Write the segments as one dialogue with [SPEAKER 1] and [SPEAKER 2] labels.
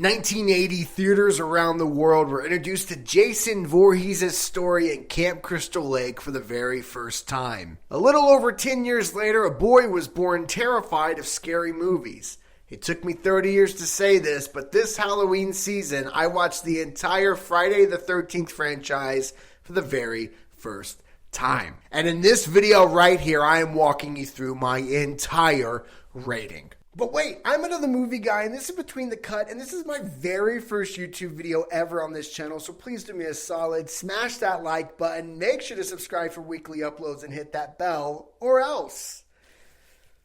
[SPEAKER 1] In 1980, theaters around the world were introduced to Jason Voorhees' story in Camp Crystal Lake for the very first time. A little over 10 years later, a boy was born terrified of scary movies. It took me 30 years to say this, but this Halloween season, I watched the entire Friday the 13th franchise for the very first time. And in this video right here, I am walking you through my entire rating. But wait, I'm another movie guy, and this is Between the Cut, and this is my very first YouTube video ever on this channel, so please do me a solid, smash that like button, make sure to subscribe for weekly uploads, and hit that bell, or else.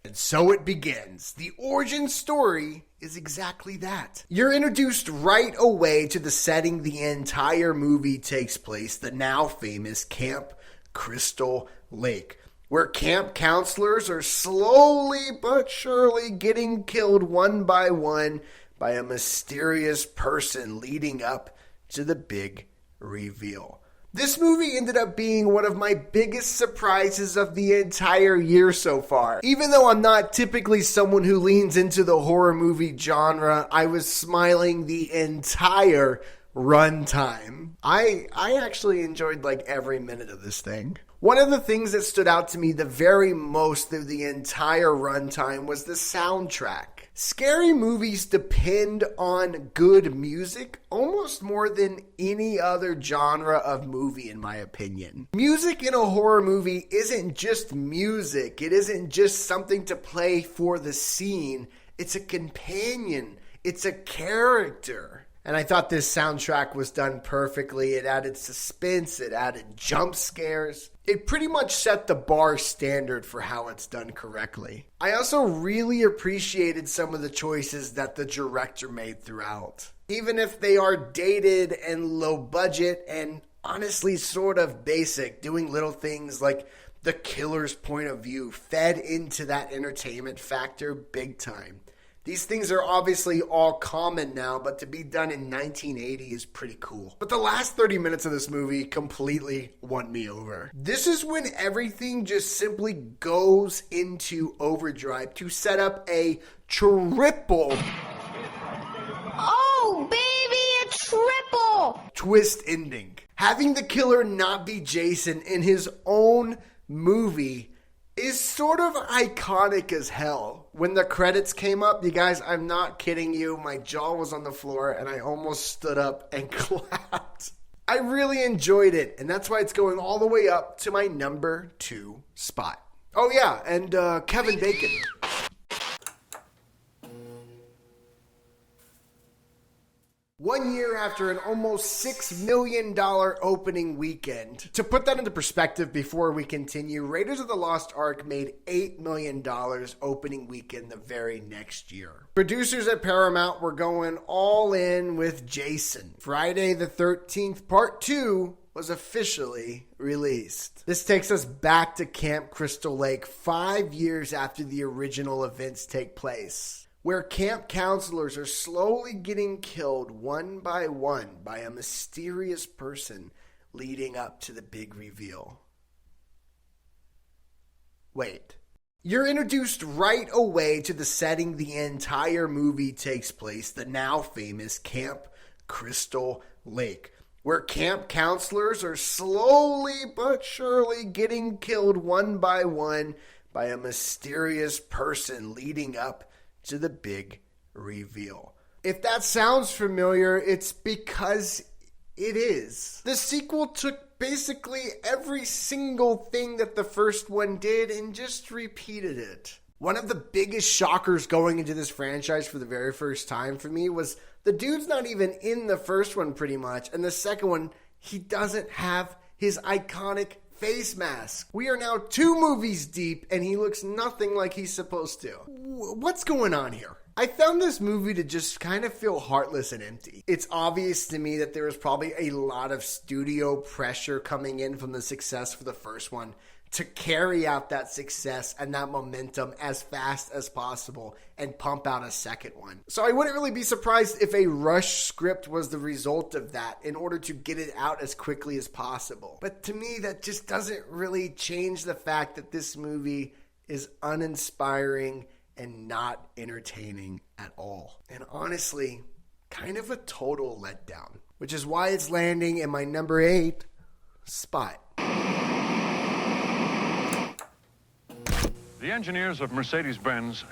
[SPEAKER 1] And so it begins. The origin story is exactly that. You're introduced right away to the setting the entire movie takes place, the now famous Camp Crystal Lake, where camp counselors are slowly but surely getting killed one by a mysterious person leading up to the big reveal. This movie ended up being one of my biggest surprises of the entire year so far. Even though I'm not typically someone who leans into the horror movie genre, I was smiling the entire runtime. I actually enjoyed like every minute of this thing. One of the things that stood out to me the very most through the entire runtime was the soundtrack. Scary movies depend on good music almost more than any other genre of movie, in my opinion. Music in a horror movie isn't just music. It isn't just something to play for the scene. It's a companion. It's a character. And I thought this soundtrack was done perfectly. It added suspense. It added jump scares. It pretty much set the bar standard for how it's done correctly. I also really appreciated some of the choices that the director made throughout. Even if they are dated and low budget and honestly sort of basic, doing little things like the killer's point of view fed into that entertainment factor big time. These things are obviously all common now, but to be done in 1980 is pretty cool. But the last 30 minutes of this movie completely won me over. This is when everything just simply goes into overdrive to set up a triple twist ending. Having the killer not be Jason in his own movie is sort of iconic as hell. When the credits came up, you guys, I'm not kidding you, my jaw was on the floor and I almost stood up and clapped. I really enjoyed it, and that's why it's going all the way up to my number 2 spot. Oh yeah, and Kevin Bacon. One year after an almost $6 million opening weekend. To put that into perspective before we continue, Raiders of the Lost Ark made $8 million opening weekend the very next year. Producers at Paramount were going all in with Jason. Friday the 13th Part 2 was officially released. This takes us back to Camp Crystal Lake 5 years after the original events take place, where camp counselors are slowly getting killed one by a mysterious person leading up to the big reveal. Wait. You're introduced right away to the setting the entire movie takes place, the now famous Camp Crystal Lake, where camp counselors are slowly but surely getting killed one by a mysterious person leading up to the big reveal. If that sounds familiar, it's because it is. The sequel took basically every single thing that the first one did and just repeated it. One of the biggest shockers going into this franchise for the very first time for me was the dude's not even in the first one pretty much, and the second one, he doesn't have his iconic face mask. We are now 2 movies deep and he looks nothing like he's supposed to. What's going on here? I found this movie to just kind of feel heartless and empty. It's obvious to me that there was probably a lot of studio pressure coming in from the success for the first one to carry out that success and that momentum as fast as possible and pump out a second one. So I wouldn't really be surprised if a rush script was the result of that in order to get it out as quickly as possible. But to me, that just doesn't really change the fact that this movie is uninspiring and not entertaining at all. And honestly, kind of a total letdown, which is why it's landing in my number 8 spot.
[SPEAKER 2] The engineers of Mercedes-Benz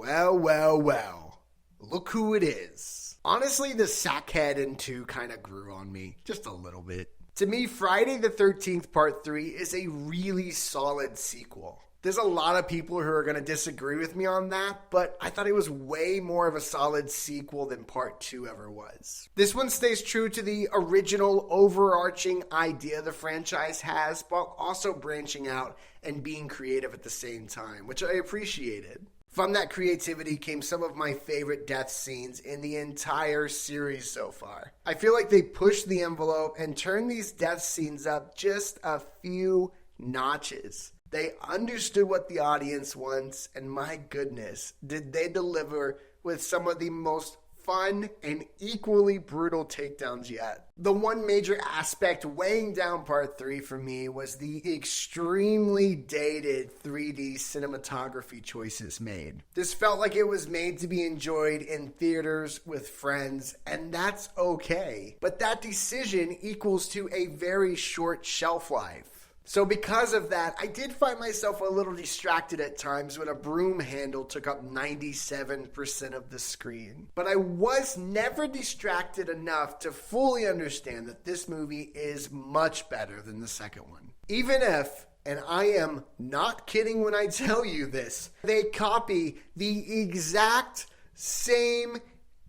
[SPEAKER 1] Well. Look who it is. Honestly, the Sackhead in 2 kind of grew on me. Just a little bit. To me, Friday the 13th Part 3 is a really solid sequel. There's a lot of people who are going to disagree with me on that, but I thought it was way more of a solid sequel than Part 2 ever was. This one stays true to the original overarching idea the franchise has, while also branching out and being creative at the same time, which I appreciated. From that creativity came some of my favorite death scenes in the entire series so far. I feel like they pushed the envelope and turned these death scenes up just a few notches. They understood what the audience wants, and my goodness, did they deliver with some of the most fun and equally brutal takedowns yet. The one major aspect weighing down Part 3 for me was the extremely dated 3D cinematography choices made. This felt like it was made to be enjoyed in theaters with friends, and that's okay. But that decision equals to a very short shelf life. So because of that, I did find myself a little distracted at times when a broom handle took up 97% of the screen. But I was never distracted enough to fully understand that this movie is much better than the second one. Even if, and I am not kidding when I tell you this, they copy the exact same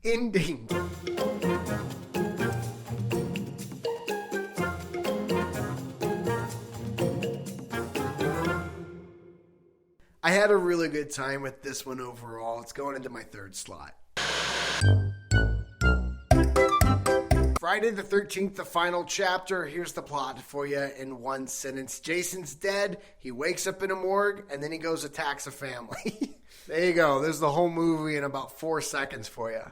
[SPEAKER 1] ending. I had a really good time with this one overall. It's going into my 3rd slot. Friday the 13th, the final chapter. Here's the plot for you in one sentence. Jason's dead. He wakes up in a morgue, and then he goes attacks a family. There you go. There's the whole movie in about 4 seconds for you.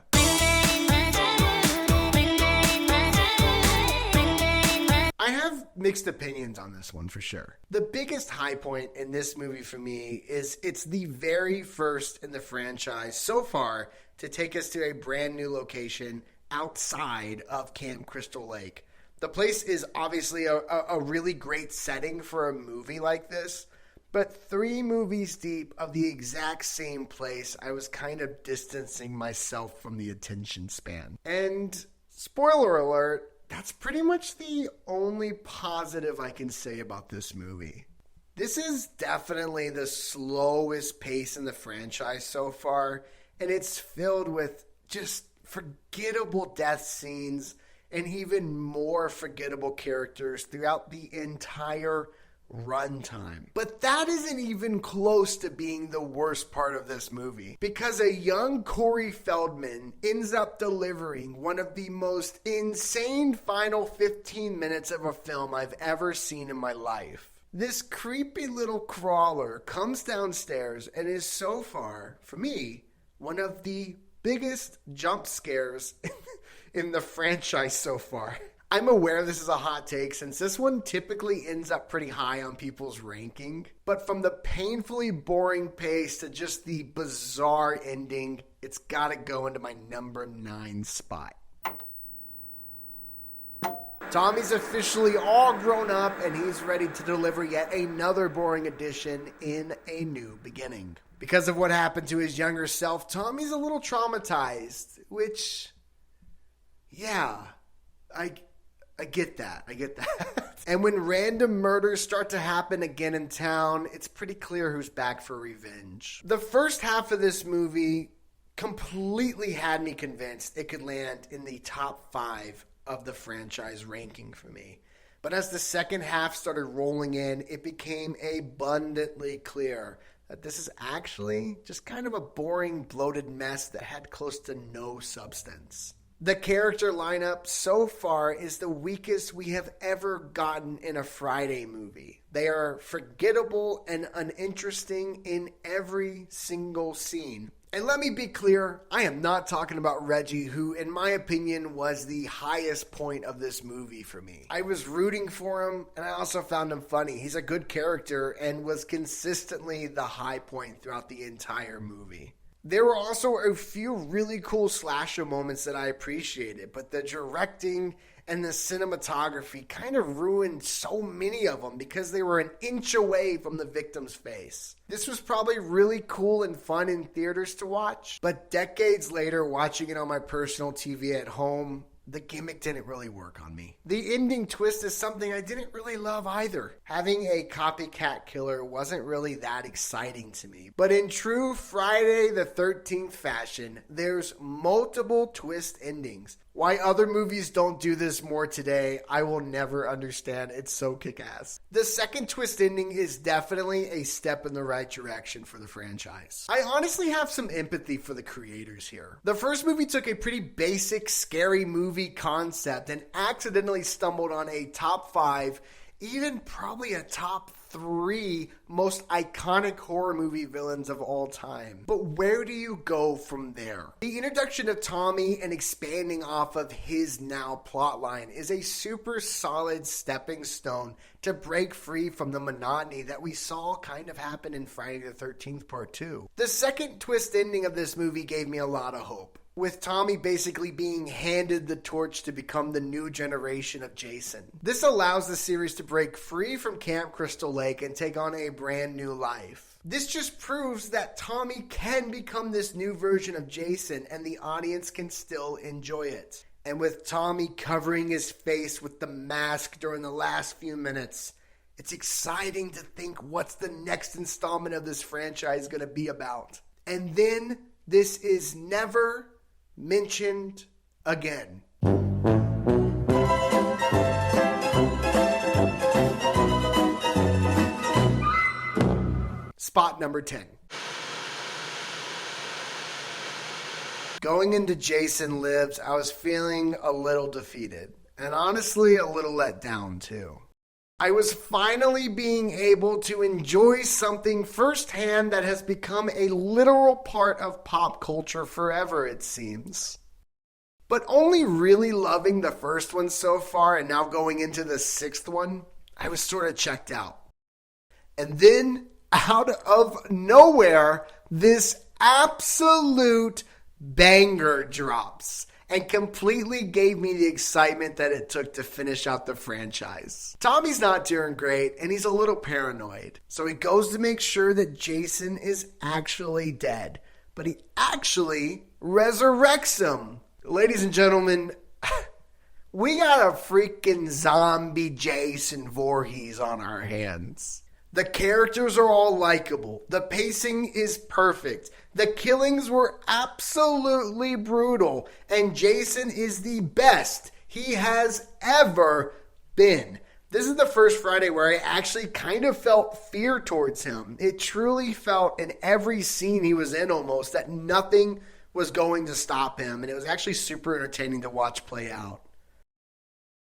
[SPEAKER 1] I have mixed opinions on this one for sure. The biggest high point in this movie for me is it's the very first in the franchise so far to take us to a brand new location outside of Camp Crystal Lake. The place is obviously a really great setting for a movie like this, but 3 movies deep of the exact same place, I was kind of distancing myself from the attention span. And spoiler alert, that's pretty much the only positive I can say about this movie. This is definitely the slowest pace in the franchise so far, and it's filled with just forgettable death scenes and even more forgettable characters throughout the entire runtime. But that isn't even close to being the worst part of this movie, because a young Corey Feldman ends up delivering one of the most insane final 15 minutes of a film I've ever seen in my life. This creepy little crawler comes downstairs and is so far, for me, one of the biggest jump scares in the franchise so far. I'm aware this is a hot take since this one typically ends up pretty high on people's ranking, but from the painfully boring pace to just the bizarre ending, it's gotta go into my number 9 spot. Tommy's officially all grown up and he's ready to deliver yet another boring addition in a new beginning. Because of what happened to his younger self, Tommy's a little traumatized, which, yeah, I get that. And when random murders start to happen again in town, it's pretty clear who's back for revenge. The first half of this movie completely had me convinced it could land in the top 5 of the franchise ranking for me. But as the second half started rolling in, it became abundantly clear that this is actually just kind of a boring, bloated mess that had close to no substance. The character lineup so far is the weakest we have ever gotten in a Friday movie. They are forgettable and uninteresting in every single scene. And let me be clear, I am not talking about Reggie, who, in my opinion, was the highest point of this movie for me. I was rooting for him, and I also found him funny. He's a good character and was consistently the high point throughout the entire movie. There were also a few really cool slasher moments that I appreciated, but the directing and the cinematography kind of ruined so many of them because they were an inch away from the victim's face. This was probably really cool and fun in theaters to watch, but decades later, watching it on my personal TV at home, the gimmick didn't really work on me. The ending twist is something I didn't really love either. Having a copycat killer wasn't really that exciting to me. But in true Friday the 13th fashion, there's multiple twist endings. Why other movies don't do this more today, I will never understand. It's so kick-ass. The second twist ending is definitely a step in the right direction for the franchise. I honestly have some empathy for the creators here. The first movie took a pretty basic, scary movie concept and accidentally stumbled on a top 5, even probably a top 3 most iconic horror movie villains of all time. But where do you go from there? The introduction of Tommy and expanding off of his now plotline is a super solid stepping stone to break free from the monotony that we saw kind of happen in Friday the 13th Part 2. The second twist ending of this movie gave me a lot of hope, with Tommy basically being handed the torch to become the new generation of Jason. This allows the series to break free from Camp Crystal Lake and take on a brand new life. This just proves that Tommy can become this new version of Jason and the audience can still enjoy it. And with Tommy covering his face with the mask during the last few minutes, it's exciting to think what's the next installment of this franchise going to be about. And then this is never mentioned again. Spot number 10. Going into Jason Lives, I was feeling a little defeated, and honestly a little let down too. I was finally being able to enjoy something firsthand that has become a literal part of pop culture forever, it seems. But only really loving the first one so far, and now going into the 6th one, I was sort of checked out. And then, out of nowhere, this absolute banger drops and completely gave me the excitement that it took to finish out the franchise. Tommy's not doing great, and he's a little paranoid. So he goes to make sure that Jason is actually dead. But he actually resurrects him. Ladies and gentlemen, we got a freaking zombie Jason Voorhees on our hands. The characters are all likable. The pacing is perfect. The killings were absolutely brutal. And Jason is the best he has ever been. This is the first Friday where I actually kind of felt fear towards him. It truly felt in every scene he was in almost that nothing was going to stop him. And it was actually super entertaining to watch play out.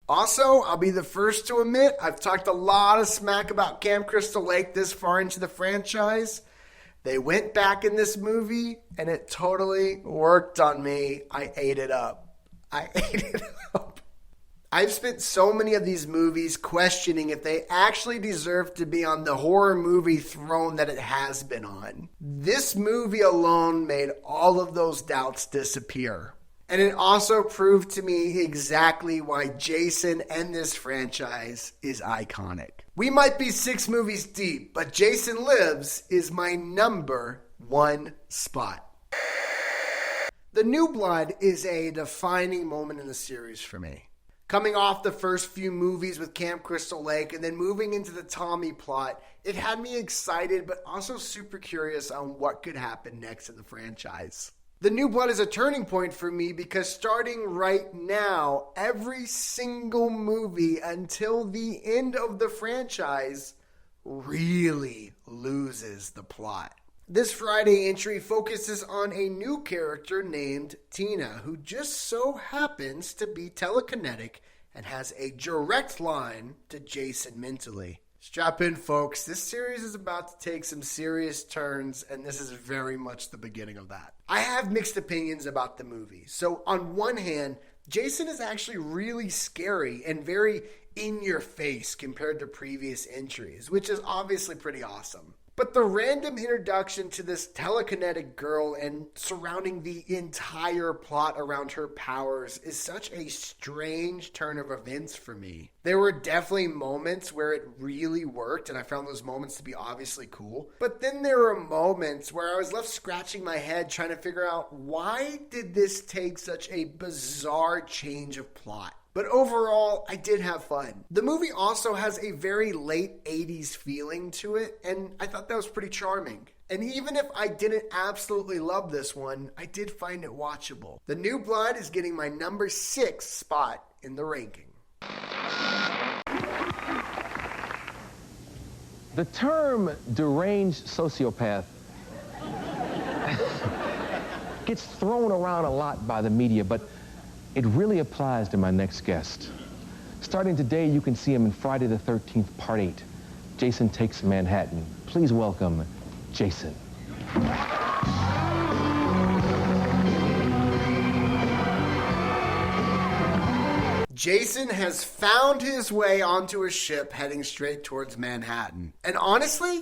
[SPEAKER 1] Also, I'll be the first to admit, I've talked a lot of smack about Camp Crystal Lake this far into the franchise. They went back in this movie, and it totally worked on me. I ate it up. I've spent so many of these movies questioning if they actually deserve to be on the horror movie throne that it has been on. This movie alone made all of those doubts disappear. And it also proved to me exactly why Jason and this franchise is iconic. We might be 6 movies deep, but Jason Lives is my number 1 spot. The New Blood is a defining moment in the series for me. Coming off the first few movies with Camp Crystal Lake and then moving into the Tommy plot, it had me excited but also super curious on what could happen next in the franchise. The New Blood is a turning point for me because starting right now, every single movie until the end of the franchise really loses the plot. This Friday entry focuses on a new character named Tina, who just so happens to be telekinetic and has a direct line to Jason mentally. Strap in, folks. This series is about to take some serious turns, and this is very much the beginning of that. I have mixed opinions about the movie. So, on one hand, Jason is actually really scary and very in your face compared to previous entries, which is obviously pretty awesome. But the random introduction to this telekinetic girl and surrounding the entire plot around her powers is such a strange turn of events for me. There were definitely moments where it really worked, and I found those moments to be obviously cool. But then there were moments where I was left scratching my head trying to figure out, why did this take such a bizarre change of plot? But overall, I did have fun. The movie also has a very late 80s feeling to it, and I thought that was pretty charming. And even if I didn't absolutely love this one, I did find it watchable. The New Blood is getting my number 6 spot in the ranking.
[SPEAKER 3] The term deranged sociopath gets thrown around a lot by the media, but it really applies to my next guest. Starting today, you can see him in Friday the 13th, Part 8. Jason Takes Manhattan. Please welcome Jason.
[SPEAKER 1] Jason has found his way onto a ship heading straight towards Manhattan. And honestly,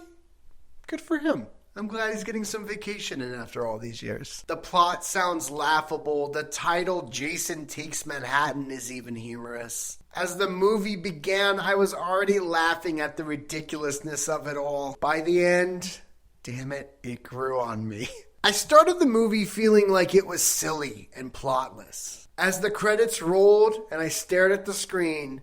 [SPEAKER 1] good for him. I'm glad he's getting some vacation in after all these years. The plot sounds laughable. The title, Jason Takes Manhattan, is even humorous. As the movie began, I was already laughing at the ridiculousness of it all. By the end, damn it, it grew on me. I started the movie feeling like it was silly and plotless. As the credits rolled and I stared at the screen,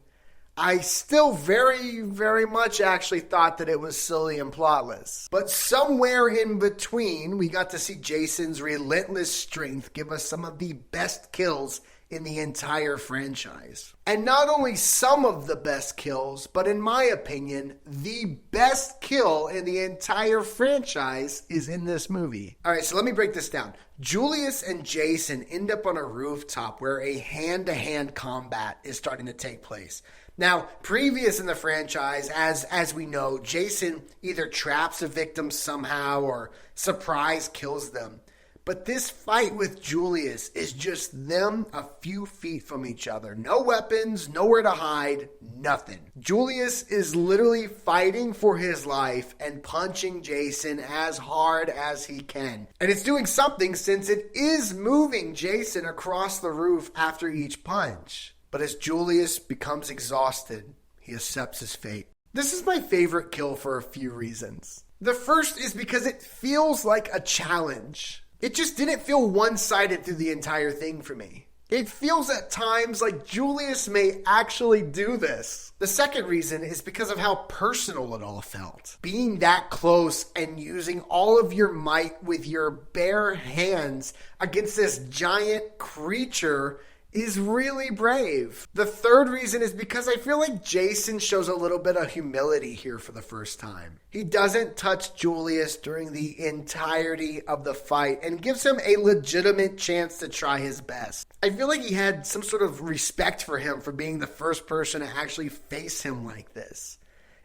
[SPEAKER 1] I still very, very much actually thought that it was silly and plotless. But somewhere in between, we got to see Jason's relentless strength give us some of the best kills in the entire franchise. And not only some of the best kills, but in my opinion, the best kill in the entire franchise is in this movie. Alright, so let me break this down. Julius and Jason end up on a rooftop where a hand-to-hand combat is starting to take place. Now, previous in the franchise, as we know, Jason either traps a victim somehow or surprise kills them. But this fight with Julius is just them a few feet from each other. No weapons, nowhere to hide, nothing. Julius is literally fighting for his life and punching Jason as hard as he can. And it's doing something since it is moving Jason across the roof after each punch. But as Julius becomes exhausted, he accepts his fate. This is my favorite kill for a few reasons. The first is because it feels like a challenge. It just didn't feel one-sided through the entire thing for me. It feels at times like Julius may actually do this. The second reason is because of how personal it all felt. Being that close and using all of your might with your bare hands against this giant creature is really brave. The third reason is because I feel like Jason shows a little bit of humility here for the first time. He doesn't touch Julius during the entirety of the fight and gives him a legitimate chance to try his best. I feel like he had some sort of respect for him for being the first person to actually face him like this.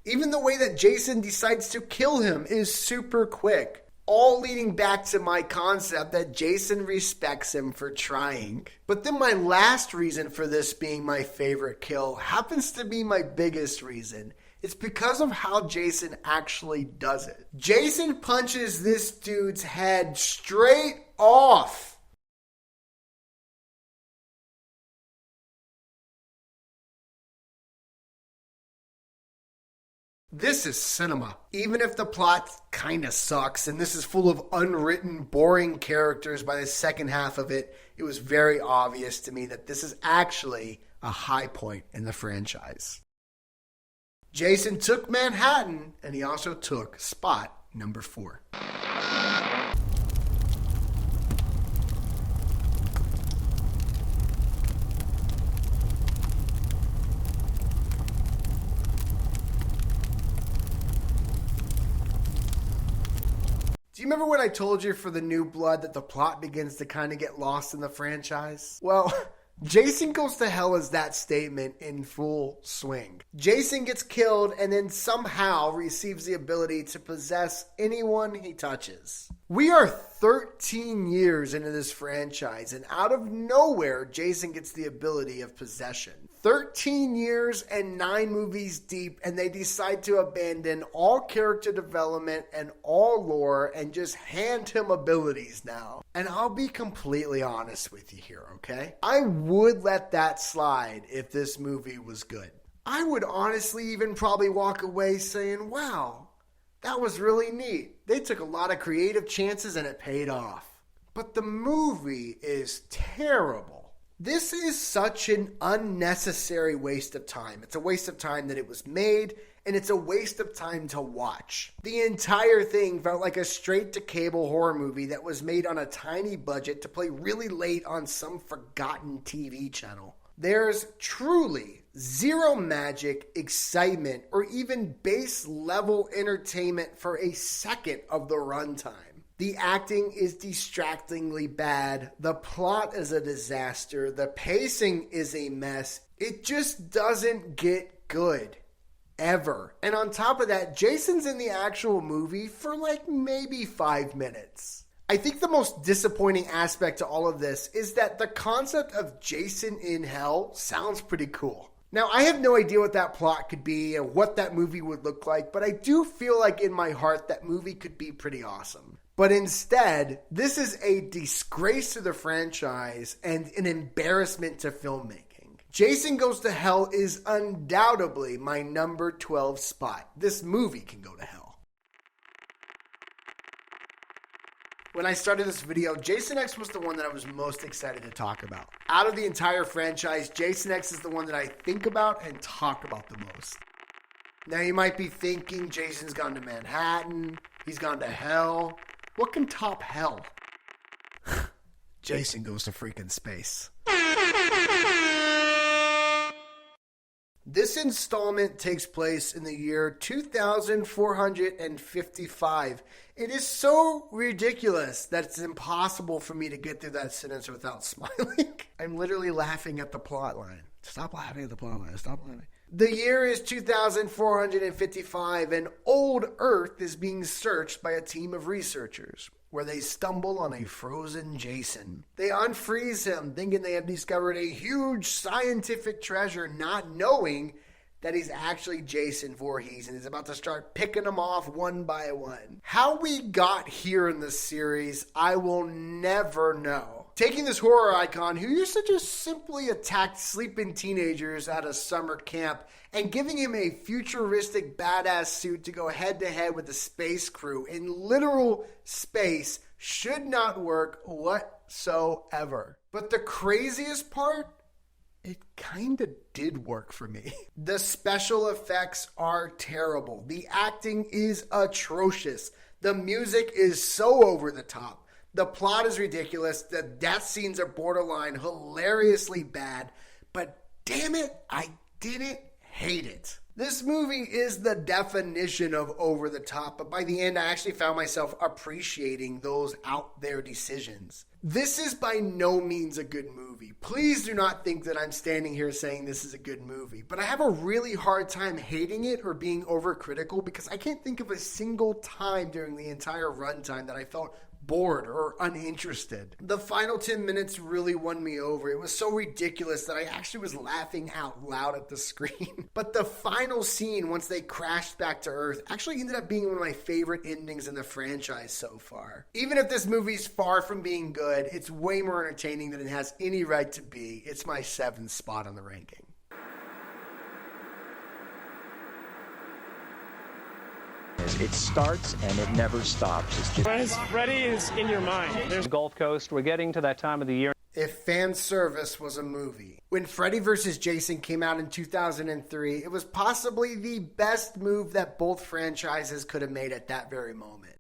[SPEAKER 1] Even the way that Jason decides to kill him is super quick. All leading back to my concept that Jason respects him for trying. But then my last reason for this being my favorite kill happens to be my biggest reason. It's because of how Jason actually does it. Jason punches this dude's head straight off. This is cinema. Even if the plot kinda sucks and this is full of unwritten, boring characters by the second half of it, it was very obvious to me that this is actually a high point in the franchise. Jason took Manhattan, and he also took spot number 4. Do you remember when I told you for the New Blood that the plot begins to kind of get lost in the franchise? Well, Jason Goes to Hell is that statement in full swing. Jason gets killed and then somehow receives the ability to possess anyone he touches. We are 13 years into this franchise, and out of nowhere, Jason gets the ability of possession. 13 years and 9 movies deep, and they decide to abandon all character development and all lore and just hand him abilities now. And I'll be completely honest with you here, okay? I would let that slide if this movie was good. I would honestly even probably walk away saying, wow, that was really neat. They took a lot of creative chances and it paid off. But the movie is terrible. This is such an unnecessary waste of time. It's a waste of time that it was made, and it's a waste of time to watch. The entire thing felt like a straight-to-cable horror movie that was made on a tiny budget to play really late on some forgotten TV channel. There's truly zero magic, excitement, or even base-level entertainment for a second of the runtime. The acting is distractingly bad. The plot is a disaster. The pacing is a mess. It just doesn't get good. Ever. And on top of that, Jason's in the actual movie for like maybe 5 minutes. I think the most disappointing aspect to all of this is that the concept of Jason in Hell sounds pretty cool. Now, I have no idea what that plot could be and what that movie would look like, but I do feel like in my heart that movie could be pretty awesome. But instead, this is a disgrace to the franchise and an embarrassment to filmmaking. Jason Goes to Hell is undoubtedly my number 12 spot. This movie can go to hell. When I started this video, Jason X was the one that I was most excited to talk about. Out of the entire franchise, Jason X is the one that I think about and talk about the most. Now you might be thinking Jason's gone to Manhattan, he's gone to hell. What can top hell? Jason Goes to freaking space. This installment takes place in the year 2455. It is so ridiculous that it's impossible for me to get through that sentence without smiling. I'm literally laughing at the plot line. Stop laughing at the plot line. Stop laughing. The year is 2455, and old Earth is being searched by a team of researchers, where they stumble on a frozen Jason. They unfreeze him, thinking they have discovered a huge scientific treasure, not knowing that he's actually Jason Voorhees and is about to start picking them off one by one. How we got here in this series, I will never know. Taking this horror icon who used to just simply attack sleeping teenagers at a summer camp and giving him a futuristic badass suit to go head to head with the space crew in literal space should not work whatsoever. But the craziest part, it kind of did work for me. The special effects are terrible. The acting is atrocious. The music is so over the top. The plot is ridiculous. The death scenes are borderline hilariously bad. But damn it, I didn't hate it. This movie is the definition of over the top, but by the end I actually found myself appreciating those out there decisions. This is by no means a good movie. Please do not think that I'm standing here saying this is a good movie, but I have a really hard time hating it or being overcritical because I can't think of a single time during the entire runtime that I felt bored or uninterested. The final 10 minutes really won me over. It was so ridiculous that I actually was laughing out loud at the screen. But the final scene, once they crashed back to Earth, actually ended up being one of my favorite endings in the franchise so far. Even if this movie's far from being good, it's way more entertaining than it has any right to be. It's my 7th spot on the ranking.
[SPEAKER 4] It starts and it never stops. It's just
[SPEAKER 5] Freddy is in your mind. There's Gulf Coast. We're getting to that time of the year.
[SPEAKER 1] If fan service was a movie. When Freddy vs. Jason came out in 2003, it was possibly the best move that both franchises could have made at that very moment.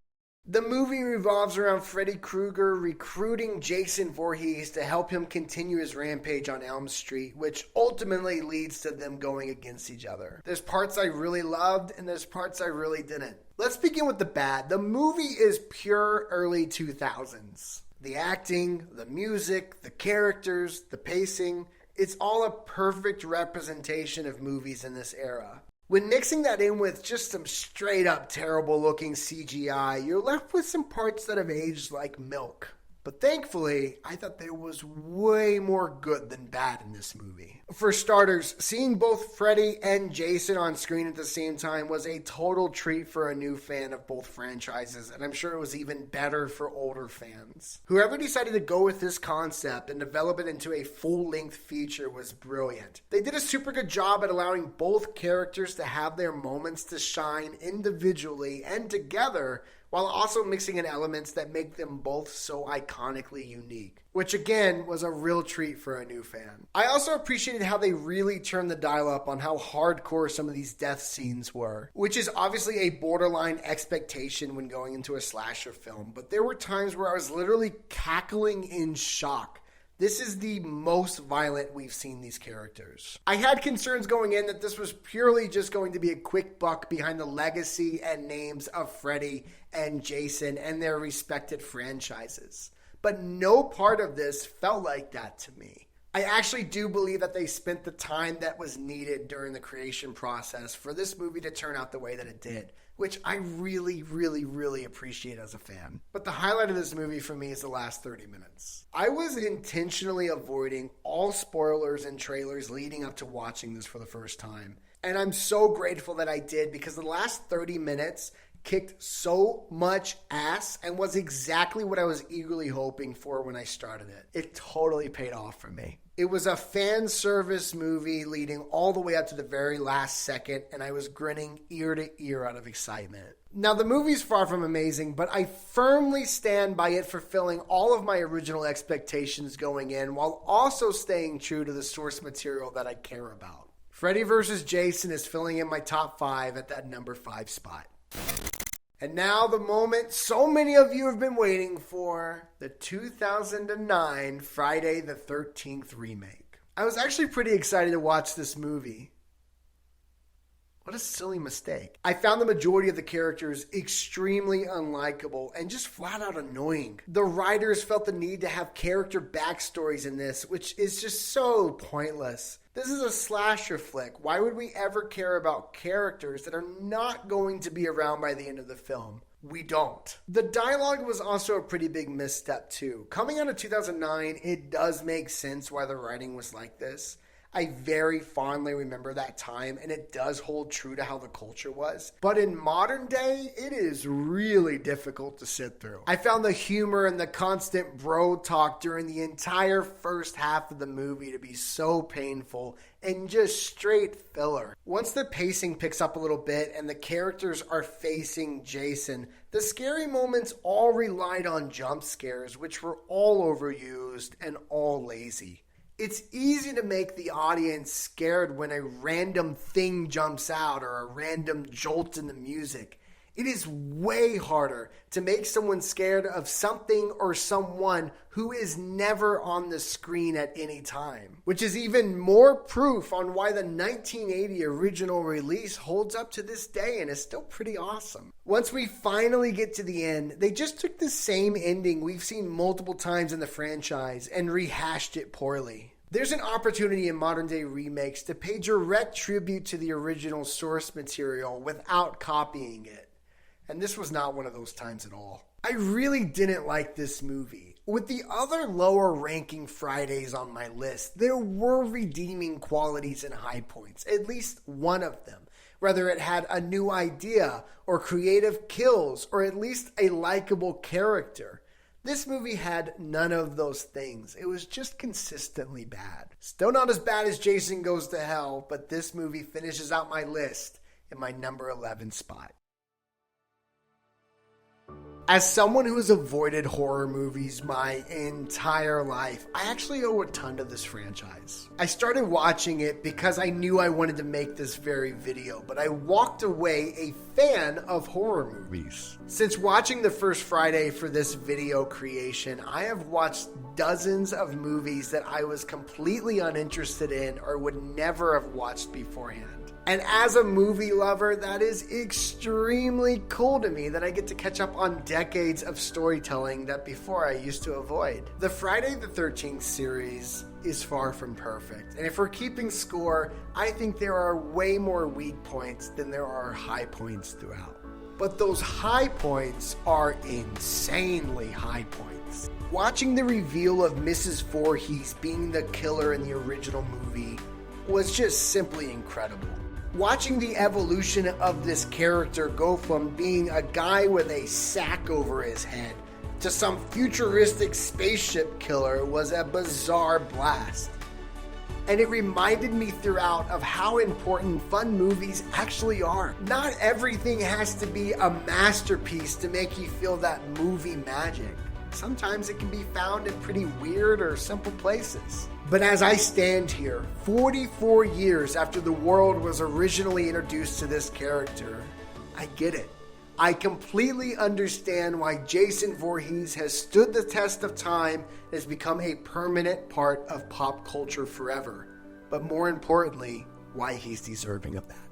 [SPEAKER 1] The movie revolves around Freddy Krueger recruiting Jason Voorhees to help him continue his rampage on Elm Street, which ultimately leads to them going against each other. There's parts I really loved, and there's parts I really didn't. Let's begin with the bad. The movie is pure early 2000s. The acting, the music, the characters, the pacing, it's all a perfect representation of movies in this era. When mixing that in with just some straight up terrible looking CGI, you're left with some parts that have aged like milk. But thankfully, I thought there was way more good than bad in this movie. For starters, seeing both Freddy and Jason on screen at the same time was a total treat for a new fan of both franchises, and I'm sure it was even better for older fans. Whoever decided to go with this concept and develop it into a full-length feature was brilliant. They did a super good job at allowing both characters to have their moments to shine individually and together, while also mixing in elements that make them both so iconically unique, which again was a real treat for a new fan. I also appreciated how they really turned the dial up on how hardcore some of these death scenes were, which is obviously a borderline expectation when going into a slasher film, but there were times where I was literally cackling in shock. This is the most violent we've seen these characters. I had concerns going in that this was purely just going to be a quick buck behind the legacy and names of Freddy and Jason and their respected franchises. But no part of this felt like that to me. I actually do believe that they spent the time that was needed during the creation process for this movie to turn out the way that it did, which I really, really, really appreciate as a fan. But the highlight of this movie for me is the last 30 minutes. I was intentionally avoiding all spoilers and trailers leading up to watching this for the first time. And I'm so grateful that I did, because the last 30 minutes kicked so much ass and was exactly what I was eagerly hoping for when I started it. It totally paid off for me. It was a fan service movie leading all the way up to the very last second, and I was grinning ear to ear out of excitement. Now, the movie's far from amazing, but I firmly stand by it fulfilling all of my original expectations going in, while also staying true to the source material that I care about. Freddy vs. Jason is filling in my top 5 at that number 5 spot. And now the moment so many of you have been waiting for, the 2009 Friday the 13th remake. I was actually pretty excited to watch this movie. What a silly mistake. I found the majority of the characters extremely unlikable and just flat out annoying. The writers felt the need to have character backstories in this, which is just so pointless. This is a slasher flick. Why would we ever care about characters that are not going to be around by the end of the film? We don't. The dialogue was also a pretty big misstep too. Coming out of 2009, it does make sense why the writing was like this. I very fondly remember that time, and it does hold true to how the culture was. But in modern day, it is really difficult to sit through. I found the humor and the constant bro talk during the entire first half of the movie to be so painful and just straight filler. Once the pacing picks up a little bit and the characters are facing Jason, the scary moments all relied on jump scares, which were all overused and all lazy. It's easy to make the audience scared when a random thing jumps out or a random jolt in the music. It is way harder to make someone scared of something or someone who is never on the screen at any time, which is even more proof on why the 1980 original release holds up to this day and is still pretty awesome. Once we finally get to the end, they just took the same ending we've seen multiple times in the franchise and rehashed it poorly. There's an opportunity in modern day remakes to pay direct tribute to the original source material without copying it. And this was not one of those times at all. I really didn't like this movie. With the other lower ranking Fridays on my list, there were redeeming qualities and high points, at least one of them. Whether it had a new idea or creative kills or at least a likable character. This movie had none of those things. It was just consistently bad. Still not as bad as Jason Goes to Hell, but this movie finishes out my list in my number 11 spot. As someone who has avoided horror movies my entire life, I actually owe a ton to this franchise. I started watching it because I knew I wanted to make this very video, but I walked away a fan of horror movies. Since watching the first Friday for this video creation, I have watched dozens of movies that I was completely uninterested in or would never have watched beforehand. And as a movie lover, that is extremely cool to me that I get to catch up on decades of storytelling that before I used to avoid. The Friday the 13th series is far from perfect. And if we're keeping score, I think there are way more weak points than there are high points throughout. But those high points are insanely high points. Watching the reveal of Mrs. Voorhees being the killer in the original movie was just simply incredible. Watching the evolution of this character go from being a guy with a sack over his head to some futuristic spaceship killer was a bizarre blast. And it reminded me throughout of how important fun movies actually are. Not everything has to be a masterpiece to make you feel that movie magic. Sometimes it can be found in pretty weird or simple places. But as I stand here, 44 years after the world was originally introduced to this character, I get it. I completely understand why Jason Voorhees has stood the test of time and has become a permanent part of pop culture forever. But more importantly, why he's deserving of that.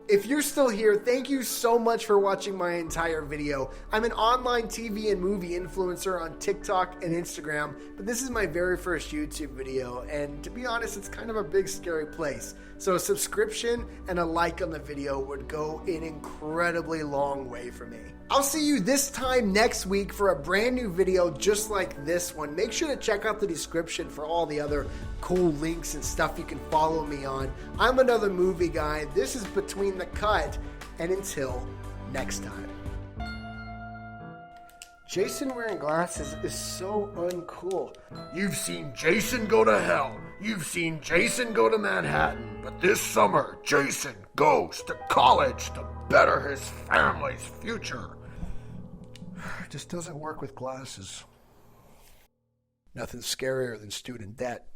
[SPEAKER 1] If you're still here, thank you so much for watching my entire video. I'm an online TV and movie influencer on TikTok and Instagram, but this is my very first YouTube video, and to be honest, it's kind of a big, scary place. So a subscription and a like on the video would go an incredibly long way for me. I'll see you this time next week for a brand new video just like this one. Make sure to check out the description for all the other cool links and stuff you can follow me on. I'm another movie guy. This is Between the Cut, and until next time. Jason wearing glasses is so uncool.
[SPEAKER 6] You've seen Jason go to hell. You've seen Jason go to Manhattan. But this summer, Jason goes to college to better his family's future.
[SPEAKER 1] It just doesn't work with glasses. Nothing scarier than student debt.